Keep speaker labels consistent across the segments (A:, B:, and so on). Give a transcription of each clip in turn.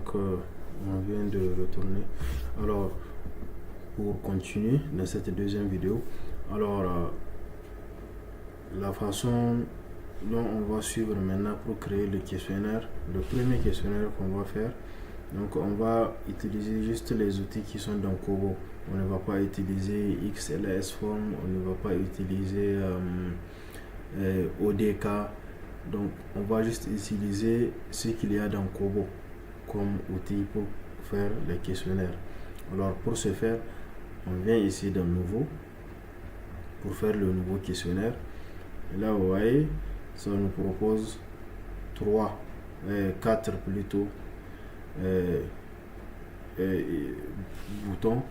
A: Donc on vient de retourner. Alors pour continuer dans cette deuxième vidéo, alors la façon dont on va suivre maintenant pour créer le questionnaire, le premier questionnaire qu'on va faire, donc on va utiliser juste les outils qui sont dans Kobo. On ne va pas utiliser XLS Form, on ne va pas utiliser ODK. Donc on va juste utiliser ce qu'il y a dans Kobo comme outil pour faire les questionnaires. Alors pour ce faire, on vient ici dans Nouveau pour faire le nouveau questionnaire. Et là vous voyez, ça nous propose 4 plutôt boutons: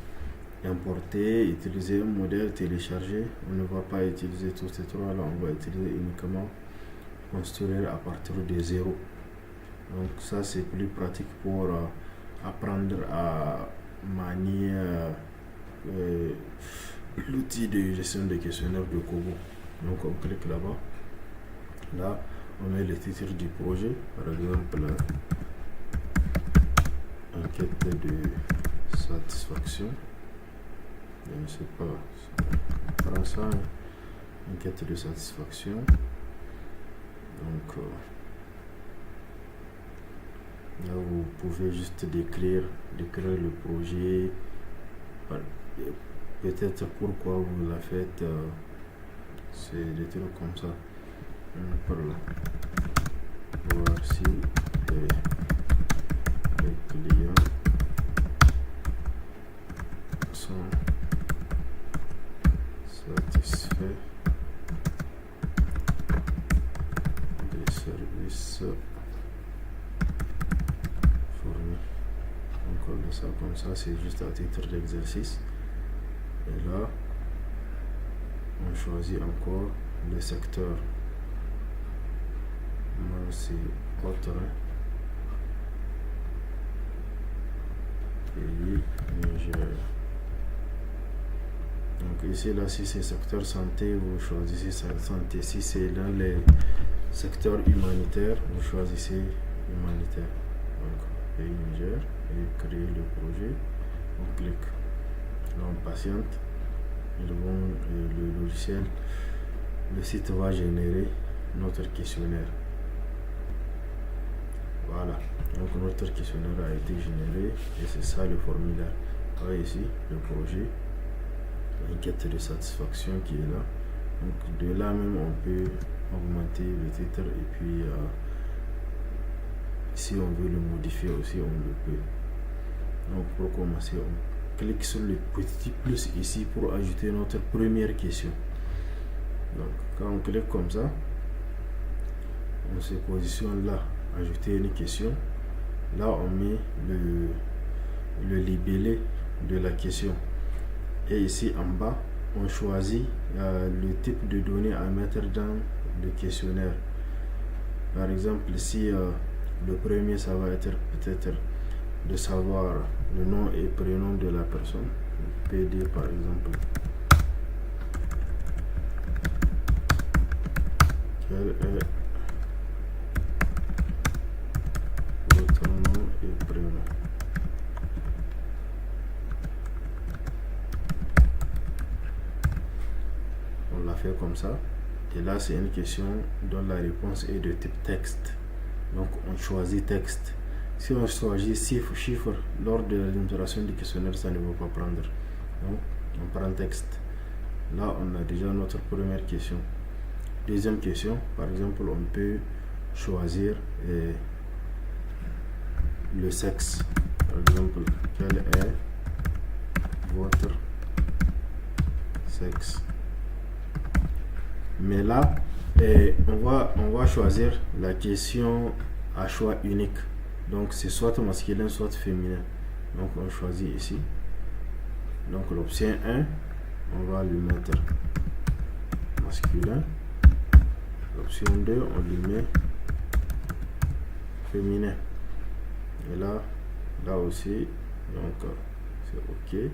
A: importer, utiliser un modèle, télécharger. On ne va pas utiliser tous ces trois là, on va utiliser uniquement construire à partir de zéro. Donc ça c'est plus pratique pour apprendre à manier l'outil de gestion de questionnaire de Kobo. Donc on clique là-bas, là on met le titre du projet, par exemple enquête de satisfaction, je ne sais pas, on prend ça, enquête de satisfaction. Donc là vous pouvez juste décrire le projet, peut-être pourquoi vous la faites, c'est des trucs comme ça. Pour voir si les clients sont satisfaits des services fournis. Donc on laisse ça comme ça, c'est juste à titre d'exercice. Et là on choisit encore le secteur. Moi c'est autre, pays Niger. Donc ici là, si c'est secteur santé, vous choisissez santé. Si c'est dans les secteurs humanitaires, vous choisissez humanitaire. Donc pays Niger, et créer le projet, on clique, là on patiente. Le logiciel, le site va générer notre questionnaire. Voilà, donc notre questionnaire a été généré et c'est ça le formulaire. Voilà ici le projet, l'enquête de satisfaction qui est là. Donc de là même on peut augmenter le titre et puis si on veut le modifier aussi on le peut. Donc pour commencer, on clique sur le petit plus ici pour ajouter notre première question. Donc quand on clique comme ça, on se positionne là, ajouter une question. Là on met le libellé de la question et ici en bas on choisit le type de données à mettre dans le questionnaire. Par exemple si le premier ça va être peut-être de savoir le nom et prénom de la personne, PD par exemple, quel est votre nom et prénom. On l'a fait comme ça et là c'est une question dont la réponse est de type texte, donc on choisit texte. Si on choisit chiffre lors de l'intégration du questionnaire, ça ne va pas prendre, donc on prend texte. Là on a déjà notre première question. Deuxième question, par exemple, on peut choisir le sexe. Par exemple, quel est votre sexe? Mais là, on va choisir la question à choix unique. Donc c'est soit masculin, soit féminin. Donc on choisit ici. Donc l'option 1, on va lui mettre masculin. L'option 2, on lui met féminin. Et là aussi, donc c'est OK.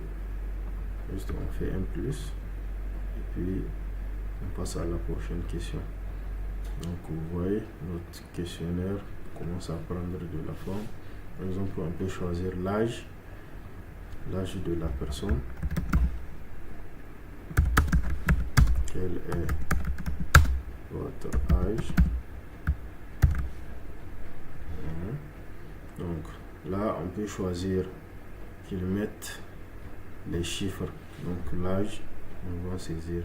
A: Juste on fait un plus. Et puis on passe à la prochaine question. Donc vous voyez, notre questionnaire commence à prendre de la forme. Par exemple, on peut choisir l'âge de la personne. Quel est votre âge? Donc là, on peut choisir qu'ils mettent les chiffres. Donc l'âge, on va saisir.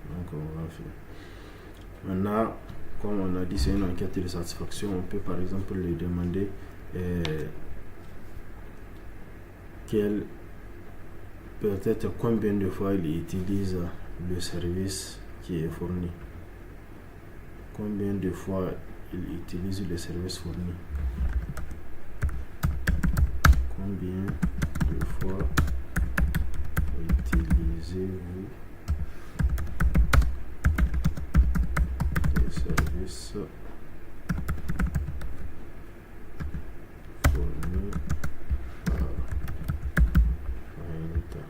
A: Donc on va faire. Maintenant, comme on a dit, c'est une enquête de satisfaction. On peut par exemple lui demander peut-être combien de fois il utilise le service qui est fourni. Combien de fois il utilise le service fourni. Combien de fois utilisez-vous les services fournis par Fainta?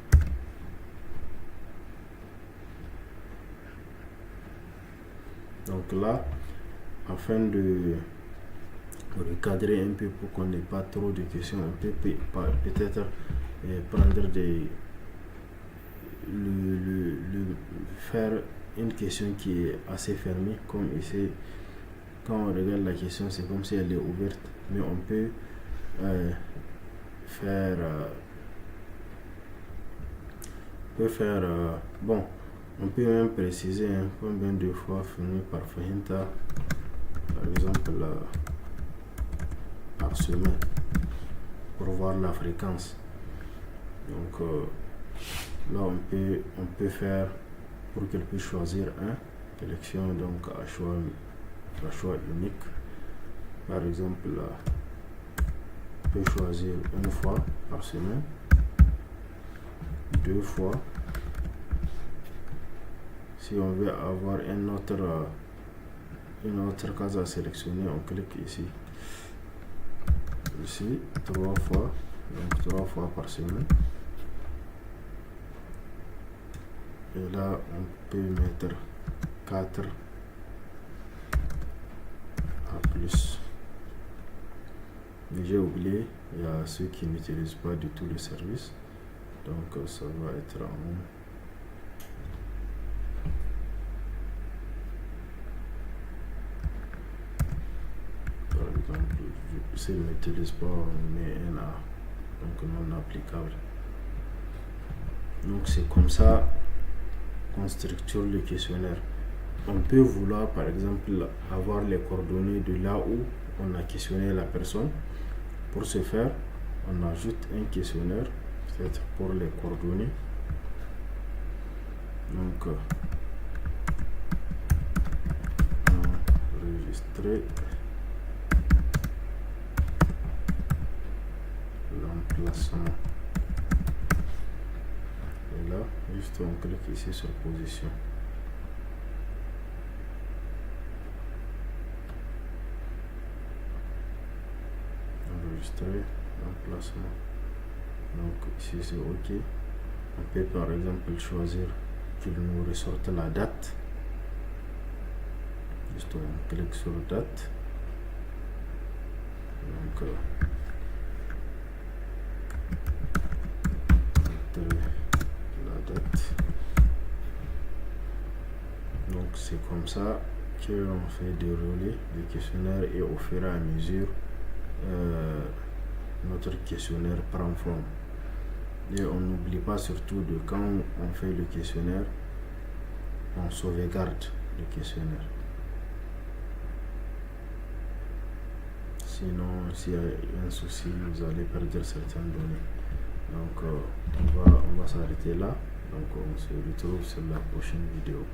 A: Donc là, afin de recadrer un peu pour qu'on n'ait pas trop de questions, on peut peut-être prendre faire une question qui est assez fermée, comme ici. Quand on regarde la question, c'est comme si elle est ouverte, mais on peut bon, on peut même préciser combien de fois fini par Fainta, par exemple par semaine, pour voir la fréquence. Donc là on peut faire pour qu'elle puisse choisir sélection donc à choix unique. Par exemple on peut choisir une fois par semaine, 2 fois. Si on veut avoir une autre case à sélectionner, on clique ici. Ici, 3 fois, donc 3 fois par semaine. Et là, on peut mettre 4 à plus. Mais j'ai oublié, il y a ceux qui n'utilisent pas du tout le service. Donc ça va être en par exemple, s'ils n'utilisent pas, on met un A, donc non applicable. Donc c'est comme ça qu'on structure le questionnaire. On peut vouloir par exemple avoir les coordonnées de là où on a questionné la personne. Pour ce faire, on ajoute un questionnaire, peut-être pour les coordonnées. Donc enregistrer l'emplacement. Et là, juste on clique ici sur position. Enregistrer l'emplacement. Donc ici c'est OK. On peut par exemple choisir qu'il nous ressorte la date. Juste on clique sur date. Donc la date. Donc c'est comme ça qu'on fait dérouler le questionnaire et au fur et à mesure notre questionnaire prend forme. Et on n'oublie pas surtout de quand on fait le questionnaire, on sauvegarde le questionnaire. Sinon, s'il y a un souci, vous allez perdre certaines données. Donc on va s'arrêter là. Donc on se retrouve sur la prochaine vidéo.